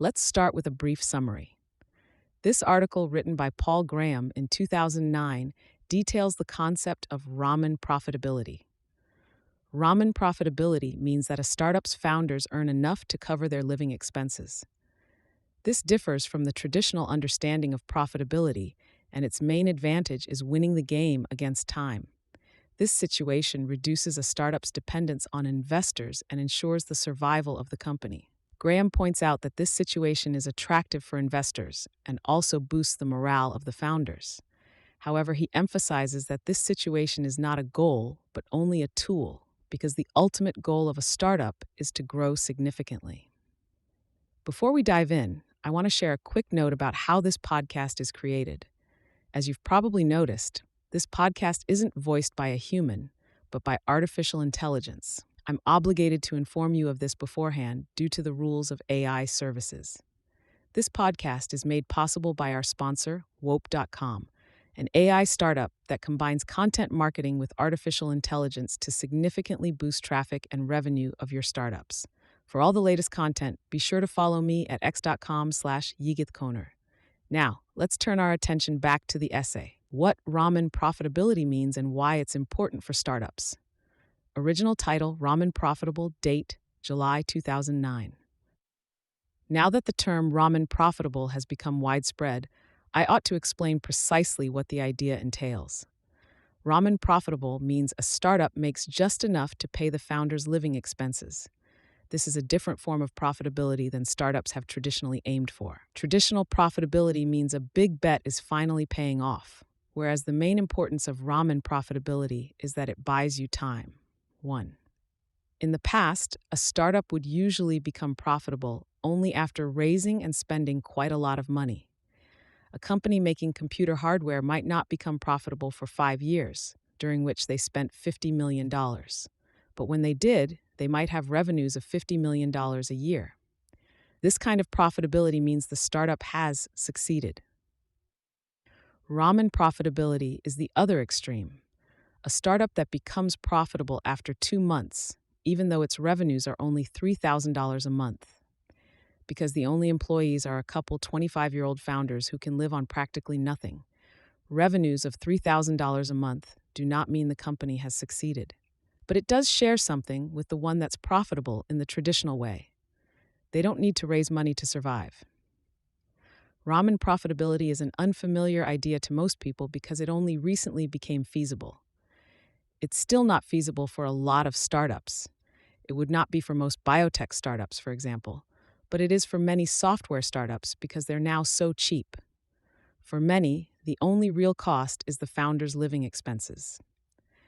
Let's start with a brief summary. This article, written by Paul Graham in 2009, details the concept of ramen profitability. Ramen profitability means that a startup's founders earn enough to cover their living expenses. This differs from the traditional understanding of profitability, and its main advantage is winning the game against time. This situation reduces a startup's dependence on investors and ensures the survival of the company. Graham points out that this situation is attractive for investors and also boosts the morale of the founders. However, he emphasizes that this situation is not a goal, but only a tool, because the ultimate goal of a startup is to grow significantly. Before we dive in, I want to share a quick note about how this podcast is created. As you've probably noticed, this podcast isn't voiced by a human, but by artificial intelligence. I'm obligated to inform you of this beforehand due to the rules of AI services. This podcast is made possible by our sponsor, Wope.com, an AI startup that combines content marketing with artificial intelligence to significantly boost traffic and revenue of your startups. For all the latest content, be sure to follow me at x.com/yigithkoner. Now, let's turn our attention back to the essay, What Ramen Profitability Means and Why It's Important for Startups. Original title, Ramen Profitable, date, July 2009. Now that the term ramen profitable has become widespread, I ought to explain precisely what the idea entails. Ramen profitable means a startup makes just enough to pay the founder's living expenses. This is a different form of profitability than startups have traditionally aimed for. Traditional profitability means a big bet is finally paying off, whereas the main importance of ramen profitability is that it buys you time. 1. In the past, a startup would usually become profitable only after raising and spending quite a lot of money. A company making computer hardware might not become profitable for 5 years, during which they spent $50 million. But when they did, they might have revenues of $50 million a year. This kind of profitability means the startup has succeeded. Ramen profitability is the other extreme. A startup that becomes profitable after 2 months, even though its revenues are only $3,000 a month. Because the only employees are a couple 25-year-old founders who can live on practically nothing. Revenues of $3,000 a month do not mean the company has succeeded. But it does share something with the one that's profitable in the traditional way. They don't need to raise money to survive. Ramen profitability is an unfamiliar idea to most people because it only recently became feasible. It's still not feasible for a lot of startups. It would not be for most biotech startups, for example, but it is for many software startups because they're now so cheap. For many, the only real cost is the founder's living expenses.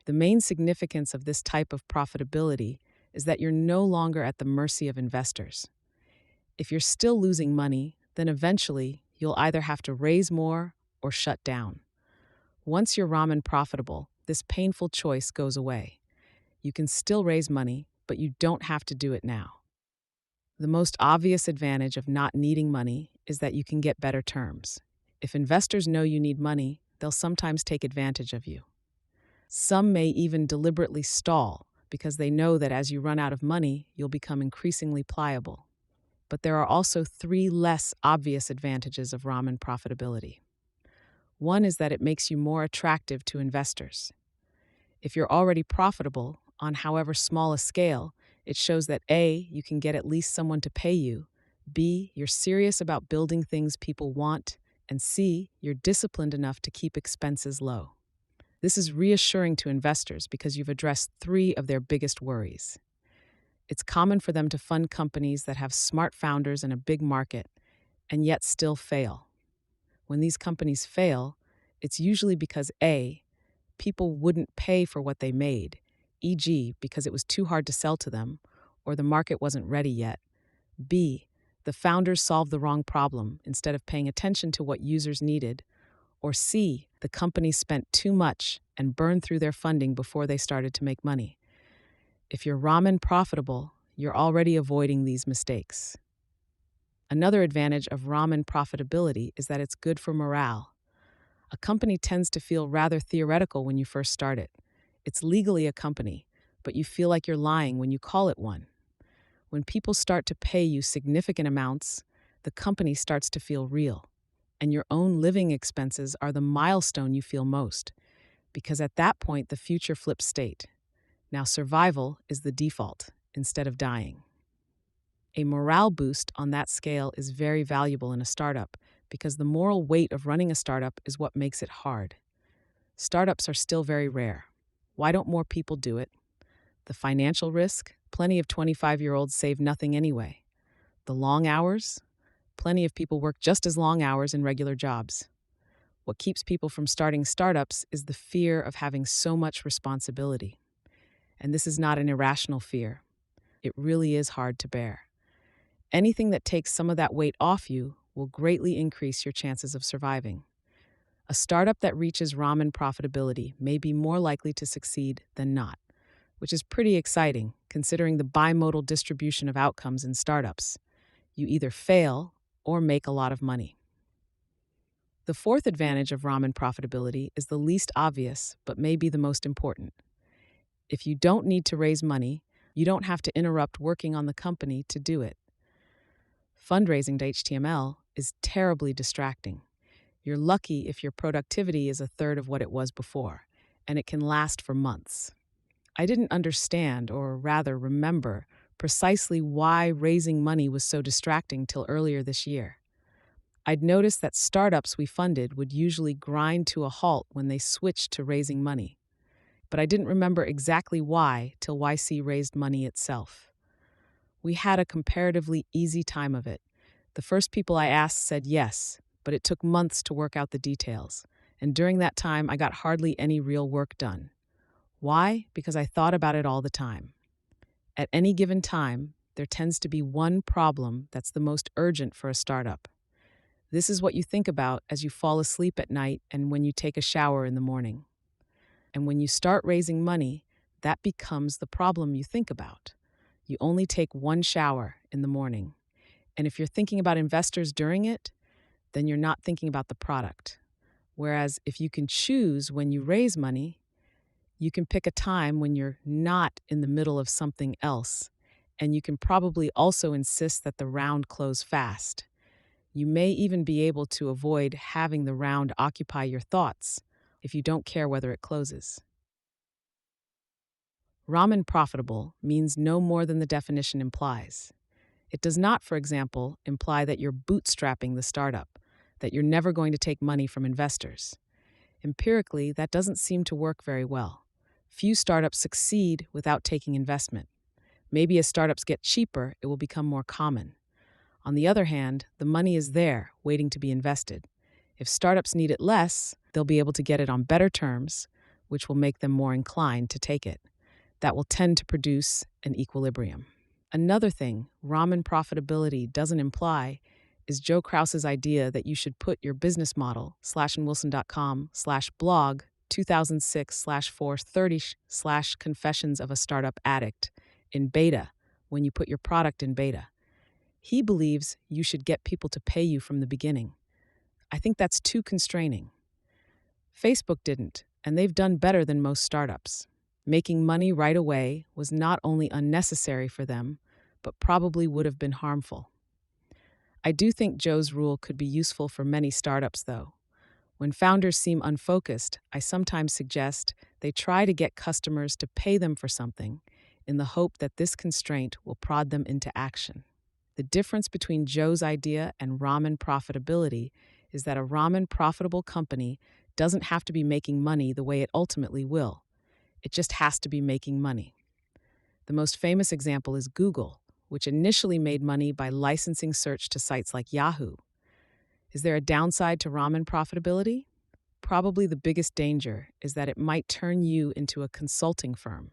The main significance of this type of profitability is that you're no longer at the mercy of investors. If you're still losing money, then eventually you'll either have to raise more or shut down. Once you're ramen profitable, this painful choice goes away. You can still raise money, but you don't have to do it now. The most obvious advantage of not needing money is that you can get better terms. If investors know you need money, they'll sometimes take advantage of you. Some may even deliberately stall because they know that as you run out of money, you'll become increasingly pliable. But there are also 3 less obvious advantages of ramen profitability. One is that it makes you more attractive to investors. If you're already profitable, on however small a scale, it shows that A, you can get at least someone to pay you, B, you're serious about building things people want, and C, you're disciplined enough to keep expenses low. This is reassuring to investors because you've addressed 3 of their biggest worries. It's common for them to fund companies that have smart founders and a big market, and yet still fail. When these companies fail, it's usually because A, people wouldn't pay for what they made, e.g., because it was too hard to sell to them, or the market wasn't ready yet. B, the founders solved the wrong problem instead of paying attention to what users needed. Or C, the company spent too much and burned through their funding before they started to make money. If you're ramen profitable, you're already avoiding these mistakes. Another advantage of ramen profitability is that it's good for morale. A company tends to feel rather theoretical when you first start it. It's legally a company, but you feel like you're lying when you call it one. When people start to pay you significant amounts, the company starts to feel real, and your own living expenses are the milestone you feel most, because at that point, the future flips state. Now, survival is the default instead of dying. A morale boost on that scale is very valuable in a startup because the moral weight of running a startup is what makes it hard. Startups are still very rare. Why don't more people do it? The financial risk? Plenty of 25-year-olds save nothing anyway. The long hours? Plenty of people work just as long hours in regular jobs. What keeps people from starting startups is the fear of having so much responsibility. And this is not an irrational fear. It really is hard to bear. Anything that takes some of that weight off you will greatly increase your chances of surviving. A startup that reaches ramen profitability may be more likely to succeed than not, which is pretty exciting considering the bimodal distribution of outcomes in startups. You either fail or make a lot of money. The fourth advantage of ramen profitability is the least obvious, but may be the most important. If you don't need to raise money, you don't have to interrupt working on the company to do it. Fundraising.html is terribly distracting. You're lucky if your productivity is a third of what it was before, and it can last for months. I didn't understand, or rather remember, precisely why raising money was so distracting till earlier this year. I'd noticed that startups we funded would usually grind to a halt when they switched to raising money. But I didn't remember exactly why till YC raised money itself. We had a comparatively easy time of it. The first people I asked said yes, but it took months to work out the details. And during that time, I got hardly any real work done. Why? Because I thought about it all the time. At any given time, there tends to be one problem that's the most urgent for a startup. This is what you think about as you fall asleep at night and when you take a shower in the morning. And when you start raising money, that becomes the problem you think about. You only take one shower in the morning. And if you're thinking about investors during it, then you're not thinking about the product. Whereas if you can choose when you raise money, you can pick a time when you're not in the middle of something else. And you can probably also insist that the round close fast. You may even be able to avoid having the round occupy your thoughts if you don't care whether it closes. Ramen profitable means no more than the definition implies. It does not, for example, imply that you're bootstrapping the startup, that you're never going to take money from investors. Empirically, that doesn't seem to work very well. Few startups succeed without taking investment. Maybe as startups get cheaper, it will become more common. On the other hand, the money is there, waiting to be invested. If startups need it less, they'll be able to get it on better terms, which will make them more inclined to take it. That will tend to produce an equilibrium. Another thing ramen profitability doesn't imply is Joe Krause's idea that you should put your business model, slashandwilson.com/blog 2006/430/confessions of a startup addict, in beta when you put your product in beta. He believes you should get people to pay you from the beginning. I think that's too constraining. Facebook didn't, and they've done better than most startups. Making money right away was not only unnecessary for them, but probably would have been harmful. I do think Joe's rule could be useful for many startups, though. When founders seem unfocused, I sometimes suggest they try to get customers to pay them for something in the hope that this constraint will prod them into action. The difference between Joe's idea and ramen profitability is that a ramen profitable company doesn't have to be making money the way it ultimately will. It just has to be making money. The most famous example is Google, which initially made money by licensing search to sites like Yahoo. Is there a downside to ramen profitability? Probably the biggest danger is that it might turn you into a consulting firm.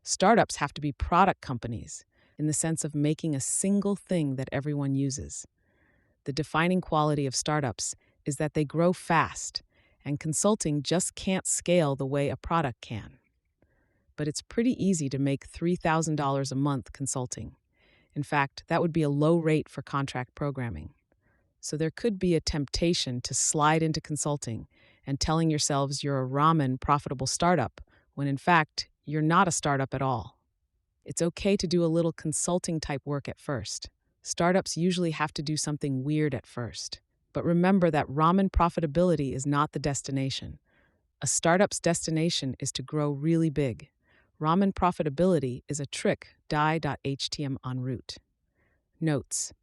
Startups have to be product companies in the sense of making a single thing that everyone uses. The defining quality of startups is that they grow fast, and consulting just can't scale the way a product can. But it's pretty easy to make $3,000 a month consulting. In fact, that would be a low rate for contract programming. So there could be a temptation to slide into consulting and telling yourselves you're a ramen profitable startup when in fact you're not a startup at all. It's okay to do a little consulting type work at first. Startups usually have to do something weird at first. But remember that ramen profitability is not the destination. A startup's destination is to grow really big. Ramen profitability is a trick die.htm en route. Notes: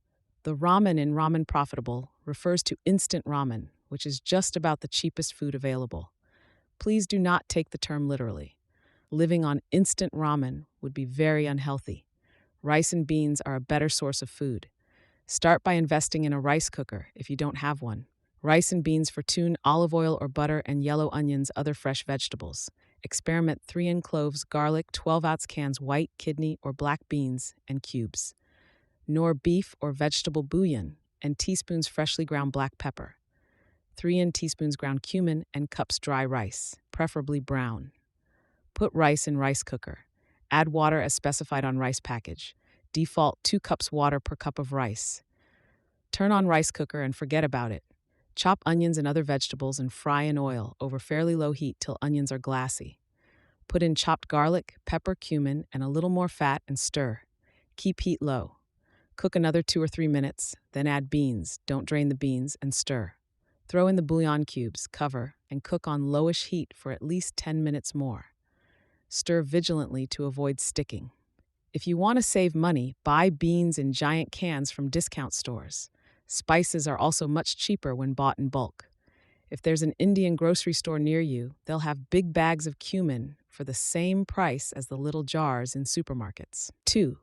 the ramen in Ramen Profitable refers to instant ramen, which is just about the cheapest food available. Please do not take the term literally. Living on instant ramen would be very unhealthy. Rice and beans are a better source of food. Start by investing in a rice cooker if you don't have one. Rice and beans for tune, olive oil or butter, and yellow onions, other fresh vegetables. Experiment 3 cloves, garlic, 12-ounce cans white, kidney, or black beans, and cubes. Nor beef or vegetable bouillon, and teaspoons freshly ground black pepper. 3 teaspoons ground cumin, and cups dry rice, preferably brown. Put rice in rice cooker. Add water as specified on rice package. Default 2 cups water per cup of rice. Turn on rice cooker and forget about it. Chop onions and other vegetables and fry in oil over fairly low heat till onions are glassy. Put in chopped garlic, pepper, cumin, and a little more fat and stir. Keep heat low. Cook another 2 or 3 minutes, then add beans, don't drain the beans, and stir. Throw in the bouillon cubes, cover, and cook on lowish heat for at least 10 minutes more. Stir vigilantly to avoid sticking. If you want to save money, buy beans in giant cans from discount stores. Spices are also much cheaper when bought in bulk. If there's an Indian grocery store near you, they'll have big bags of cumin for the same price as the little jars in supermarkets. 2.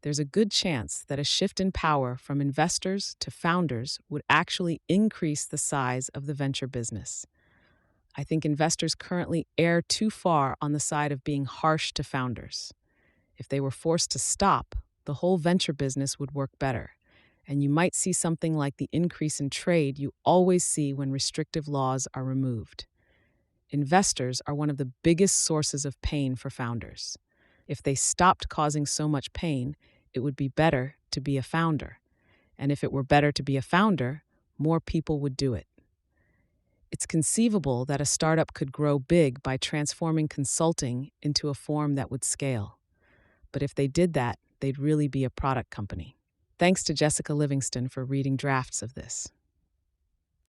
There's a good chance that a shift in power from investors to founders would actually increase the size of the venture business. I think investors currently err too far on the side of being harsh to founders. If they were forced to stop, the whole venture business would work better, and you might see something like the increase in trade you always see when restrictive laws are removed. Investors are one of the biggest sources of pain for founders. If they stopped causing so much pain, it would be better to be a founder. And if it were better to be a founder, more people would do it. It's conceivable that a startup could grow big by transforming consulting into a form that would scale. But if they did that, they'd really be a product company. Thanks to Jessica Livingston for reading drafts of this.